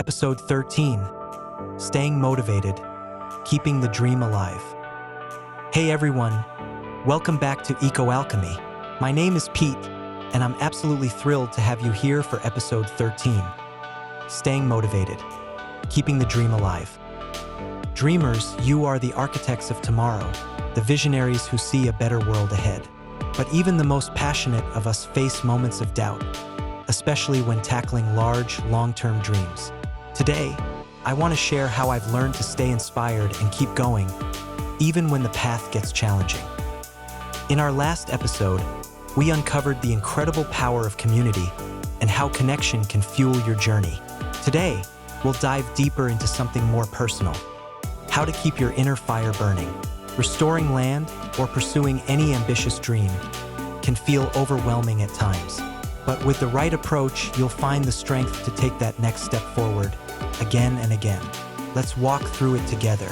Episode 13, Staying Motivated, Keeping the Dream Alive. Hey everyone, welcome back to EcoAlchemy. My name is Pete, and I'm absolutely thrilled to have you here for episode 13, Staying Motivated, Keeping the Dream Alive. Dreamers, you are the architects of tomorrow, the visionaries who see a better world ahead. But even the most passionate of us face moments of doubt, especially when tackling large, long-term dreams. Today, I want to share how I've learned to stay inspired and keep going, even when the path gets challenging. In our last episode, we uncovered the incredible power of community and how connection can fuel your journey. Today, we'll dive deeper into something more personal: how to keep your inner fire burning. Restoring land or pursuing any ambitious dream can feel overwhelming at times. But with the right approach, you'll find the strength to take that next step forward again and again. Let's walk through it together.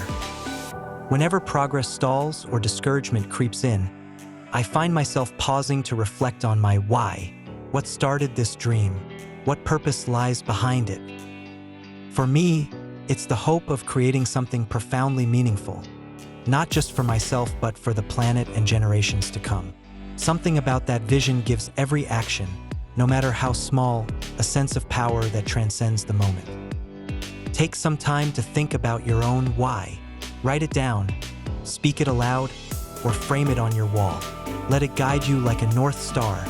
Whenever progress stalls or discouragement creeps in, I find myself pausing to reflect on my why. What started this dream? What purpose lies behind it? For me, it's the hope of creating something profoundly meaningful, not just for myself, but for the planet and generations to come. Something about that vision gives every action, no matter how small, a sense of power that transcends the moment. Take some time to think about your own why. Write it down, speak it aloud, or frame it on your wall. Let it guide you like a North Star,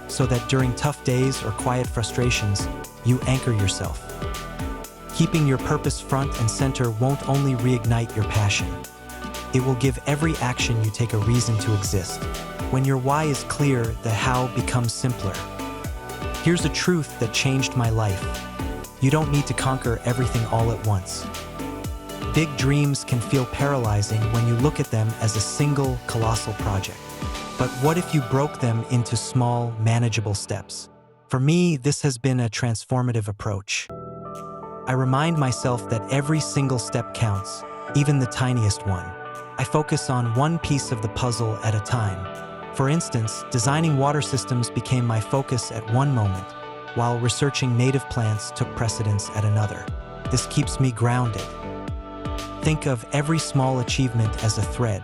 so that during tough days or quiet frustrations, you anchor yourself. Keeping your purpose front and center won't only reignite your passion, it will give every action you take a reason to exist. When your why is clear, the how becomes simpler. Here's a truth that changed my life: you don't need to conquer everything all at once. Big dreams can feel paralyzing when you look at them as a single, colossal project. But what if you broke them into small, manageable steps? For me, this has been a transformative approach. I remind myself that every single step counts, even the tiniest one. I focus on one piece of the puzzle at a time. For instance, designing water systems became my focus at one moment, while researching native plants took precedence at another. This keeps me grounded. Think of every small achievement as a thread.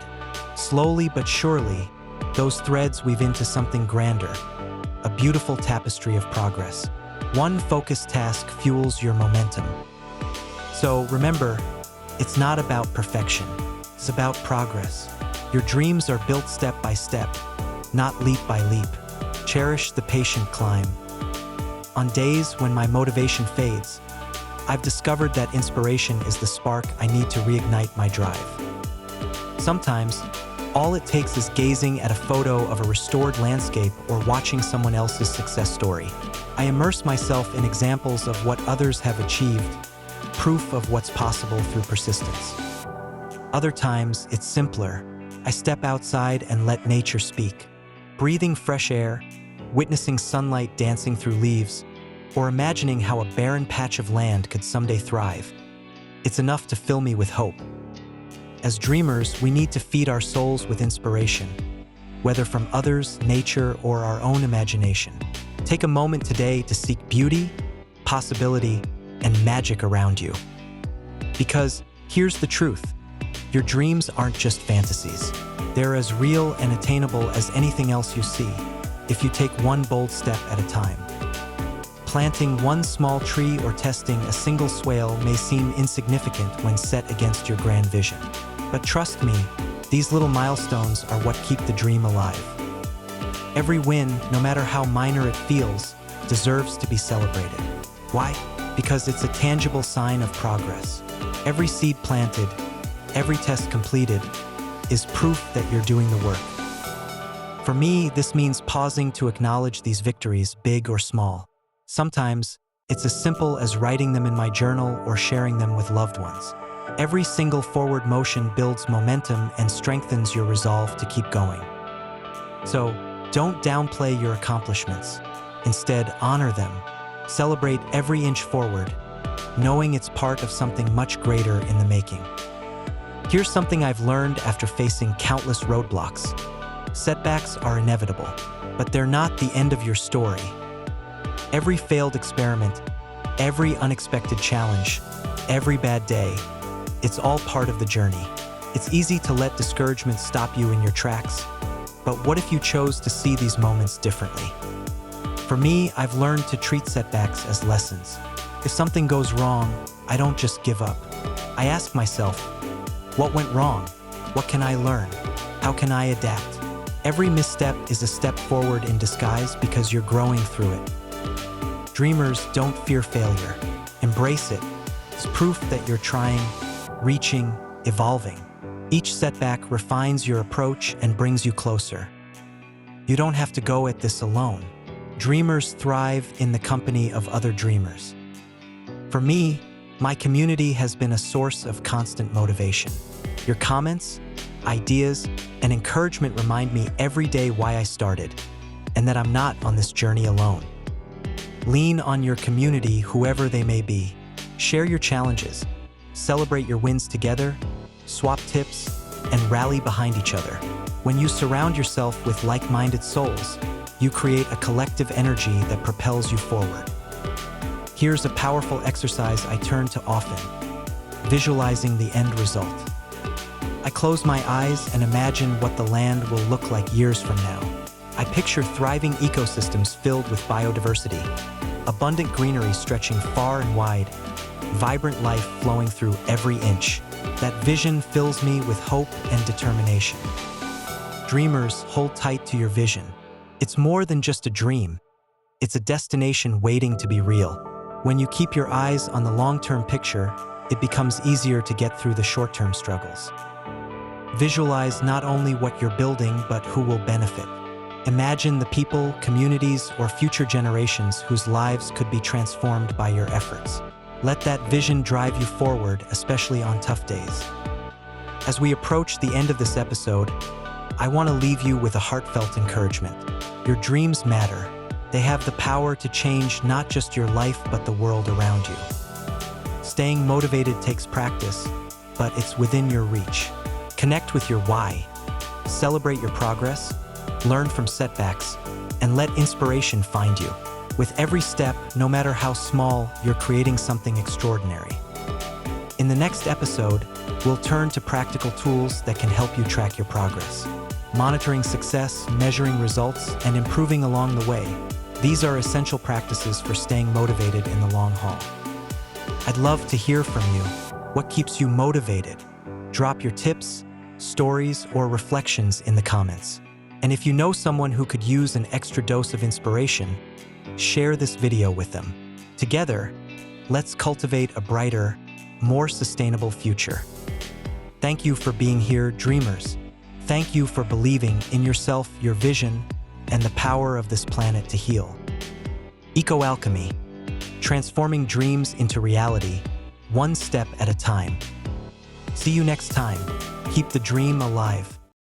Slowly but surely, those threads weave into something grander, a beautiful tapestry of progress. One focused task fuels your momentum. So remember, it's not about perfection. It's about progress. Your dreams are built step by step, not leap by leap. Cherish the patient climb. On days when my motivation fades, I've discovered that inspiration is the spark I need to reignite my drive. Sometimes, all it takes is gazing at a photo of a restored landscape or watching someone else's success story. I immerse myself in examples of what others have achieved, proof of what's possible through persistence. Other times, it's simpler. I step outside and let nature speak. Breathing fresh air, witnessing sunlight dancing through leaves, or imagining how a barren patch of land could someday thrive. It's enough to fill me with hope. As dreamers, we need to feed our souls with inspiration, whether from others, nature, or our own imagination. Take a moment today to seek beauty, possibility, and magic around you. Because here's the truth: your dreams aren't just fantasies. They're as real and attainable as anything else you see, if you take one bold step at a time. Planting one small tree or testing a single swale may seem insignificant when set against your grand vision. But trust me, these little milestones are what keep the dream alive. Every win, no matter how minor it feels, deserves to be celebrated. Why? Because it's a tangible sign of progress. Every seed planted, every test completed, is proof that you're doing the work. For me, this means pausing to acknowledge these victories, big or small. Sometimes, it's as simple as writing them in my journal or sharing them with loved ones. Every single forward motion builds momentum and strengthens your resolve to keep going. So, don't downplay your accomplishments. Instead, honor them. Celebrate every inch forward, knowing it's part of something much greater in the making. Here's something I've learned after facing countless roadblocks. Setbacks are inevitable, but they're not the end of your story. Every failed experiment, Every unexpected challenge, every bad day, it's all part of the journey. It's easy to let discouragement stop you in your tracks, but what if you chose to see these moments differently? For me, I've learned to treat setbacks as lessons. If something goes wrong, I don't just give up. I ask myself, what went wrong? What can I learn? How can I adapt? Every misstep is a step forward in disguise because you're growing through it. Dreamers don't fear failure. Embrace it. It's proof that you're trying, reaching, evolving. Each setback refines your approach and brings you closer. You don't have to go at this alone. Dreamers thrive in the company of other dreamers. For me, my community has been a source of constant motivation. Your comments, ideas, and encouragement remind me every day why I started, and that I'm not on this journey alone. Lean on your community, whoever they may be. Share your challenges, celebrate your wins together, swap tips, and rally behind each other. When you surround yourself with like-minded souls, you create a collective energy that propels you forward. Here's a powerful exercise I turn to often: visualizing the end result. I close my eyes and imagine what the land will look like years from now. I picture thriving ecosystems filled with biodiversity, abundant greenery stretching far and wide, vibrant life flowing through every inch. That vision fills me with hope and determination. Dreamers, hold tight to your vision. It's more than just a dream. It's a destination waiting to be real. When you keep your eyes on the long-term picture, it becomes easier to get through the short-term struggles. Visualize not only what you're building, but who will benefit. Imagine the people, communities, or future generations whose lives could be transformed by your efforts. Let that vision drive you forward, especially on tough days. As we approach the end of this episode, I want to leave you with a heartfelt encouragement. Your dreams matter. They have the power to change not just your life, but the world around you. Staying motivated takes practice, but it's within your reach. Connect with your why. Celebrate your progress, learn from setbacks, and let inspiration find you. With every step, no matter how small, you're creating something extraordinary. In the next episode, we'll turn to practical tools that can help you track your progress. Monitoring success, measuring results, and improving along the way. These are essential practices for staying motivated in the long haul. I'd love to hear from you. What keeps you motivated? Drop your tips, stories, or reflections in the comments. And if you know someone who could use an extra dose of inspiration, share this video with them. Together, let's cultivate a brighter, more sustainable future. Thank you for being here, dreamers. Thank you for believing in yourself, your vision, and the power of this planet to heal. EcoAlchemy, transforming dreams into reality, one step at a time. See you next time. Keep the dream alive.